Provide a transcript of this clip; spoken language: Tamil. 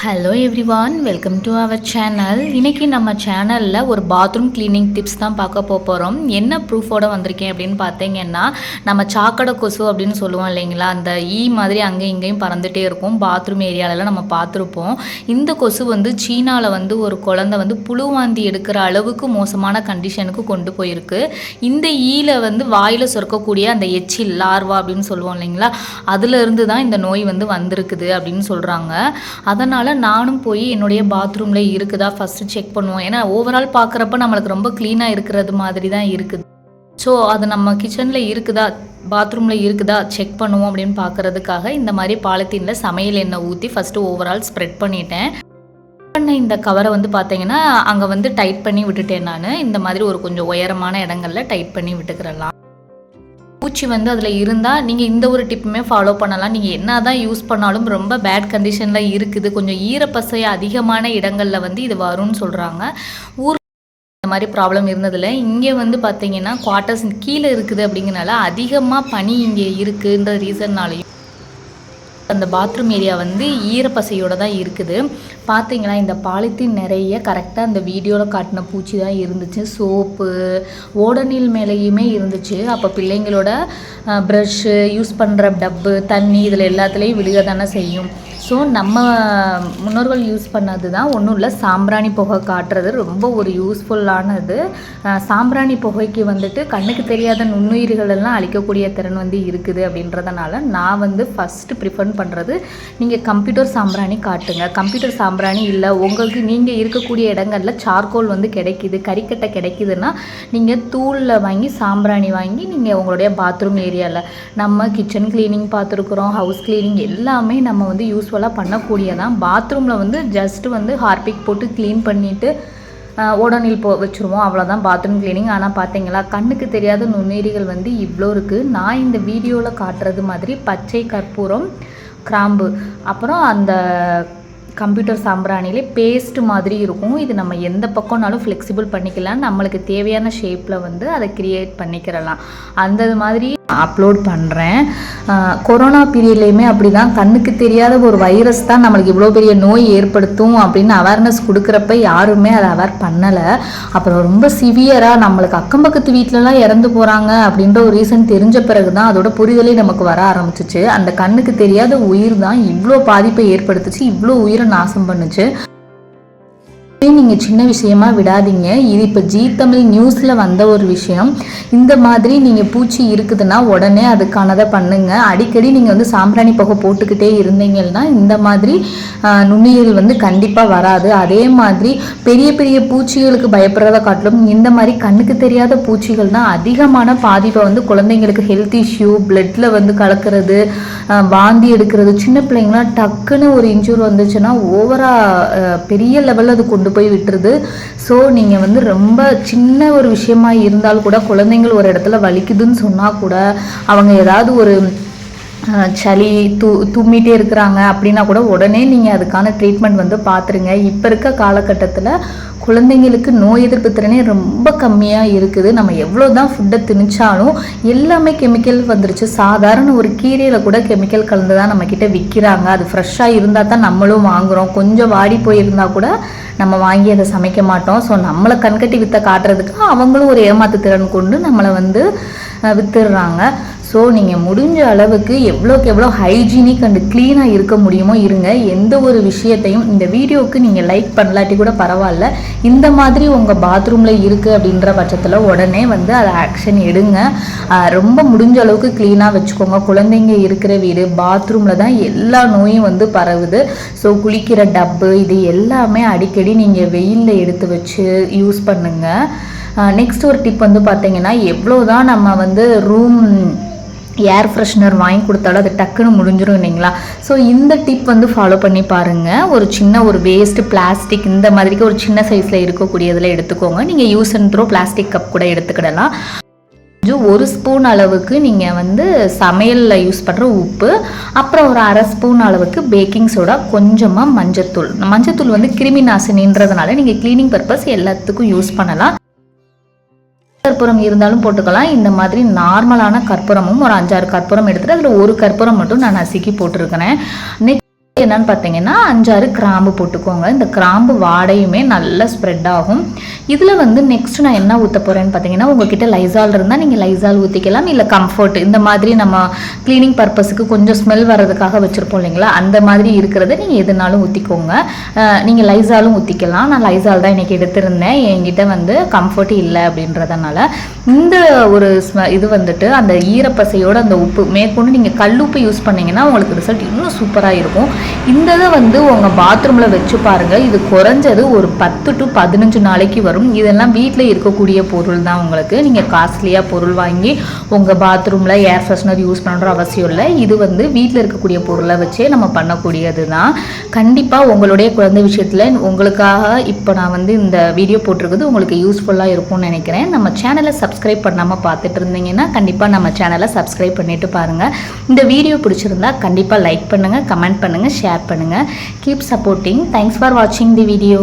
Hello everyone, welcome to our channel. இன்றைக்கி நம்ம சேனலில் ஒரு பாத்ரூம் க்ளீனிங் டிப்ஸ் தான் பார்க்க போகிறோம். என்ன ப்ரூஃபோடு வந்திருக்கேன் அப்படின்னு பார்த்தீங்கன்னா, நம்ம சாக்கடை கொசு அப்படின்னு சொல்லுவோம் இல்லைங்களா, அந்த மாதிரி அங்கேயும் இங்கேயும் பறந்துகிட்டே இருக்கும். பாத்ரூம் ஏரியாலலாம் நம்ம பார்த்துருப்போம். இந்த கொசு சீனாவில் ஒரு குழந்தை புழுவாந்தி எடுக்கிற அளவுக்கு மோசமான கண்டிஷனுக்கு கொண்டு போயிருக்கு. இந்த வாயில் சுரக்கக்கூடிய அந்த எச்சில் லார்வா அப்படின்னு சொல்லுவோம் இல்லைங்களா, அதுலேருந்து தான் இந்த நோய் வந்திருக்குது அப்படின்னு சொல்கிறாங்க. அதனால் நானும் போய் என்னுடைய பாத்ரூமில் இருக்குதா ஃபஸ்ட்டு செக் பண்ணுவோம். ஏன்னா ஓவரால் பார்க்குறப்ப நம்மளுக்கு ரொம்ப க்ளீனாக இருக்கிறது மாதிரி தான் இருக்குது. ஸோ அது நம்ம கிச்சனில் இருக்குதா பாத்ரூமில் இருக்குதா செக் பண்ணுவோம் அப்படின்னு பார்க்குறதுக்காக இந்த மாதிரி பாலித்தீனில் சமையல் எண்ணெய் ஊற்றி ஃபஸ்ட்டு ஓவரால் ஸ்ப்ரெட் பண்ணிட்டேன். இந்த கவரை பார்த்தீங்கன்னா அங்கே டைட் பண்ணி விட்டுட்டேன். நான் இந்த மாதிரி ஒரு கொஞ்சம் உயரமான இடங்களில் டைட் பண்ணி விட்டுக்கிறலாம். பூச்சி அதில் இருந்தால் நீங்கள் இந்த ஒரு டிப்புமே ஃபாலோ பண்ணலாம். நீங்கள் என்ன தான் யூஸ் பண்ணாலும் ரொம்ப பேட் கண்டிஷனில் இருக்குது, கொஞ்சம் ஈரப்பசை அதிகமான இடங்களில் இது வரும்னு சொல்கிறாங்க. இந்த மாதிரி ப்ராப்ளம் இருந்ததில்லை. இங்கே பார்த்தீங்கன்னா குவார்ட்டர்ஸ் கீழே இருக்குது அப்படிங்கிறனால அதிகமாக பனி இங்கே இருக்குன்ற ரீசன்னாலையும் அந்த பாத்ரூம் ஏரியா ஈரப்பசையோடு தான் இருக்குது. பார்த்தீங்களா, இந்த பாலித்தீன் நிறைய கரெக்டாக அந்த வீடியோவில் காட்டின பூச்சி தான் இருந்துச்சு. சோப்பு ஓடநீல் மேலேயுமே இருந்துச்சு. அப்போ பிள்ளைங்களோட ப்ரஷ்ஷு யூஸ் பண்ணுற டப்பு தண்ணி இதில் எல்லாத்துலேயும் விழுக தானே செய்யும். ஸோ நம்ம முன்னோர்கள் யூஸ் பண்ணது தான் ஒன்றும் இல்லை, சாம்பிராணி புகை காட்டுறது ரொம்ப ஒரு யூஸ்ஃபுல்லானது. சாம்பிராணி புகைக்கு கண்ணுக்கு தெரியாத நுண்ணுயிர்கள் எல்லாம் அழிக்கக்கூடிய திறன் இருக்குது. அப்படின்றதுனால நான் ஃபஸ்ட்டு ப்ரிஃபர் பண்ணுறது, நீங்கள் கம்ப்யூட்டர் சாம்பிராணி காட்டுங்க. கம்ப்யூட்டர் சாம்பிராணி இல்லை, உங்களுக்கு நீங்கள் இருக்கக்கூடிய இடங்களில் சார்கோல் கிடைக்கிது, கறிக்கட்டை கிடைக்குதுன்னா நீங்கள் தூளில் வாங்கி சாம்பிராணி வாங்கி நீங்கள் உங்களுடைய பாத்ரூம் ஏரியாவில், நம்ம கிச்சன் க்ளீனிங் பார்த்துருக்குறோம், ஹவுஸ் க்ளீனிங் எல்லாமே நம்ம யூஸ்ஃபுல்லாக பண்ணக்கூடியதான். பாத்ரூமில் ஜஸ்ட்டு ஹார்பிக் போட்டு க்ளீன் பண்ணிவிட்டு ஓடோனில் வச்சுருவோம், அவ்வளோதான் பாத்ரூம் க்ளீனிங். ஆனால் பார்த்தீங்களா, கண்ணுக்கு தெரியாத நுண்ணுயிரிகள் இவ்வளோ இருக்குது. நான் இந்த வீடியோவில் காட்டுறது மாதிரி பச்சை கற்பூரம், கிராம்பு, அப்புறம் அந்த கம்ப்யூட்டர் சாம்பிராணிலே பேஸ்ட் மாதிரி இருக்கும். இது நம்ம எந்த பக்கம்னாலும் ஃப்ளெக்சிபிள் பண்ணிக்கலாம், நம்மளுக்கு தேவையான ஷேப்பில் அதை க்ரியேட் பண்ணிக்கிறலாம். அந்த மாதிரி அப்லோட் பண்ணுறேன். கொரோனா பீரியட்லேயுமே அப்படி தான், கண்ணுக்கு தெரியாத ஒரு வைரஸ் தான் நம்மளுக்கு இவ்வளோ பெரிய நோய் ஏற்படுத்தும் அப்படின்னு அவேர்னஸ் கொடுக்குறப்ப யாருமே அதை அவேர் பண்ணலை. அப்புறம் ரொம்ப சிவியராக நம்மளுக்கு அக்கம் பக்கத்து வீட்டிலலாம் இறந்து போகிறாங்க அப்படின்ற ஒரு ரீசன் தெரிஞ்ச பிறகு தான் அதோட புரிதலே நமக்கு வர ஆரம்பிச்சிச்சு. அந்த கண்ணுக்கு தெரியாத உயிர் தான் இவ்வளோ பாதிப்பை ஏற்படுத்துச்சு, இவ்வளோ உயிரை நாசம் பண்ணுச்சு. நீங்கள் சின்ன விஷயமா விடாதீங்க. இது இப்போ ஜீ தமிழ் நியூஸில் வந்த ஒரு விஷயம். இந்த மாதிரி நீங்கள் பூச்சி இருக்குதுன்னா உடனே அதுக்கானதை பண்ணுங்கள். அடிக்கடி நீங்கள் சாம்பிராணி புகை போட்டுக்கிட்டே இருந்தீங்கன்னா இந்த மாதிரி நுண்ணுயிர்கள் கண்டிப்பாக வராது. அதே மாதிரி பெரிய பெரிய பூச்சிகளுக்கு பயப்படுறதை காட்டிலும் இந்த மாதிரி கண்ணுக்கு தெரியாத பூச்சிகள் தான் அதிகமான பாதிப்பை குழந்தைங்களுக்கு ஹெல்த் இஷ்யூ, பிளட்டில் கலக்கிறது, வாந்தி எடுக்கிறது, சின்ன பிள்ளைங்களாம் டக்குன்னு ஒரு இன்ஜூர் வந்துச்சுன்னா ஓவராக பெரிய லெவலில் அது கொண்டு போய் விட்டுருது. ஸோ நீங்கள் ரொம்ப சின்ன ஒரு விஷயமா இருந்தாலும் கூட, குழந்தைங்கள் ஒரு இடத்துல வலிக்குதுன்னு சொன்னால் கூட, அவங்க ஏதாவது ஒரு சளி தும்மிட்டே இருக்கிறாங்க அப்படின்னா கூட உடனே நீங்கள் அதுக்கான ட்ரீட்மெண்ட் பார்த்துருங்க. இப்போ இருக்க காலகட்டத்தில் குழந்தைங்களுக்கு நோய் எதிர்ப்பு திறனே ரொம்ப கம்மியாக இருக்குது. நம்ம எவ்வளோ தான் ஃபுட்டை திணிச்சாலும் எல்லாமே கெமிக்கல் வந்துருச்சு. சாதாரண ஒரு கீரையில் கூட கெமிக்கல் கலந்து தான் நம்மக்கிட்ட விற்கிறாங்க. அது ஃப்ரெஷ்ஷாக இருந்தால் தான் நம்மளும் வாங்குகிறோம். கொஞ்சம் வாடி போயிருந்தால் கூட நம்ம வாங்கி அதை சமைக்க மாட்டோம். ஸோ நம்மளை கண்கட்டி விற்ற காட்டுறதுக்கு அவங்களும் ஒரு ஏமாத்து திறன் கொண்டு நம்மளை வித்துடுறாங்க. ஸோ நீங்கள் முடிஞ்ச அளவுக்கு எவ்வளோக்கு எவ்வளோ ஹைஜீனிக் அண்ட் க்ளீனாக இருக்க முடியுமோ இருங்க. எந்த ஒரு விஷயத்தையும் இந்த வீடியோவுக்கு நீங்கள் லைக் பண்ணலாட்டி கூட பரவாயில்ல, இந்த மாதிரி உங்கள் பாத்ரூமில் இருக்குது அப்படின்ற பட்சத்தில் உடனே அதை ஆக்ஷன் எடுங்க. ரொம்ப முடிஞ்ச அளவுக்கு க்ளீனாக வச்சுக்கோங்க. குழந்தைங்க இருக்கிற வீடு பாத்ரூமில் தான் எல்லா நோயும் பரவுது. ஸோ குளிக்கிற டப்பு இது எல்லாமே அடிக்கடி நீங்கள் வெயிலில் எடுத்து வச்சு யூஸ் பண்ணுங்கள். நெக்ஸ்ட் ஒரு டிப் பார்த்தீங்கன்னா, எவ்வளோ தான் நம்ம ரூம் ஏர் ஃப்ரெஷ்னர் வாங்கி கொடுத்தாலும் அது டக்குன்னு முடிஞ்சிடும் இல்லைங்களா. ஸோ இந்த டிப் ஃபாலோ பண்ணி பாருங்கள். ஒரு சின்ன ஒரு வேஸ்ட்டு பிளாஸ்டிக் இந்த மாதிரிக்கு ஒரு சின்ன சைஸில் இருக்கக்கூடியதில் எடுத்துக்கோங்க. நீங்கள் use and throw plastic cup கூட எடுத்துக்கிடலாம். ஒரு ஸ்பூன் அளவுக்கு நீங்கள் சமையலில் யூஸ் பண்ணுற உப்பு, அப்புறம் ஒரு அரை ஸ்பூன் அளவுக்கு பேக்கிங் சோடா, கொஞ்சமாக மஞ்சத்தூள் கிருமி நாசினின்றதுனால நீங்கள் க்ளீனிங் பர்பஸ் எல்லாத்துக்கும் யூஸ் பண்ணலாம். கற்பூரம் இருந்தாலும் போட்டுக்கலாம். இந்த மாதிரி நார்மலான கற்பூரமும் ஒரு 5-6 கற்பூரம் எடுத்துட்டு அதில் ஒரு கற்பூரம் மட்டும் நான் நசுக்கி போட்டிருக்கிறேன். என்னன்னு பார்த்தீங்கன்னா 5-6 கிராம்பு போட்டுக்கோங்க. இந்த கிராம்பு வாடையுமே நல்லா ஸ்ப்ரெட் ஆகும். இதில் வந்து நெக்ஸ்ட் நான் என்ன ஊற்ற போகிறேன்னு பார்த்தீங்கன்னா, உங்ககிட்ட லைசால் இருந்தால் நீங்கள் லைசால் ஊற்றிக்கலாம், இல்லை கம்ஃபர்ட் இந்த மாதிரி நம்ம க்ளீனிங் பர்பஸுக்கு கொஞ்சம் ஸ்மெல் வர்றதுக்காக வச்சுருப்போம் இல்லைங்களா, அந்த மாதிரி இருக்கிறத நீங்கள் எதுனாலும் ஊற்றிக்கோங்க. நீங்கள் லைசாலும் ஊற்றிக்கலாம். நான் லைசால் தான் இன்றைக்கி எடுத்திருந்தேன், என்கிட்ட வந்து கம்ஃபர்ட் இல்லை அப்படின்றதுனால. இந்த ஒரு இது வந்துட்டு அந்த ஈரப்பசையோடு அந்த உப்பு மேற்கொண்டு நீங்கள் கல்லுப்பு யூஸ் பண்ணிங்கன்னா உங்களுக்கு ரிசல்ட் இன்னும் சூப்பராக இருக்கும். இந்த இதை வந்து உங்கள் பாத்ரூமில் வச்சு பாருங்கள். இது குறைஞ்சது ஒரு 10 to 15 நாளைக்கு வரும். இதெல்லாம் வீட்டில் இருக்கக்கூடிய பொருள் தான். உங்களுக்கு நீங்கள் காஸ்ட்லியாக பொருள் வாங்கி உங்கள் பாத்ரூமில் ஏர் ஃப்ரெஷ்னர் யூஸ் பண்ணுற அவசியம் இல்லை. இது வந்து வீட்டில் இருக்கக்கூடிய பொருளை வச்சே நம்ம பண்ணக்கூடியது தான். கண்டிப்பாக உங்களுடைய குழந்தை விஷயத்தில் உங்களுக்காக இப்போ நான் வந்து இந்த வீடியோ போட்டிருக்குது உங்களுக்கு யூஸ்ஃபுல்லாக இருக்கும்னு நினைக்கிறேன். நம்ம சேனலை சப்ஸ்கிரைப் பண்ணாமல் பார்த்துட்டு இருந்தீங்கன்னா கண்டிப்பாக நம்ம சேனலை சப்ஸ்கிரைப் பண்ணிவிட்டு பாருங்கள். இந்த வீடியோ பிடிச்சிருந்தா கண்டிப்பாக லைக் பண்ணுங்கள், கமெண்ட் பண்ணுங்கள், ஷேர் பண்ணுங்கள். Keep supporting. Thanks for watching the video.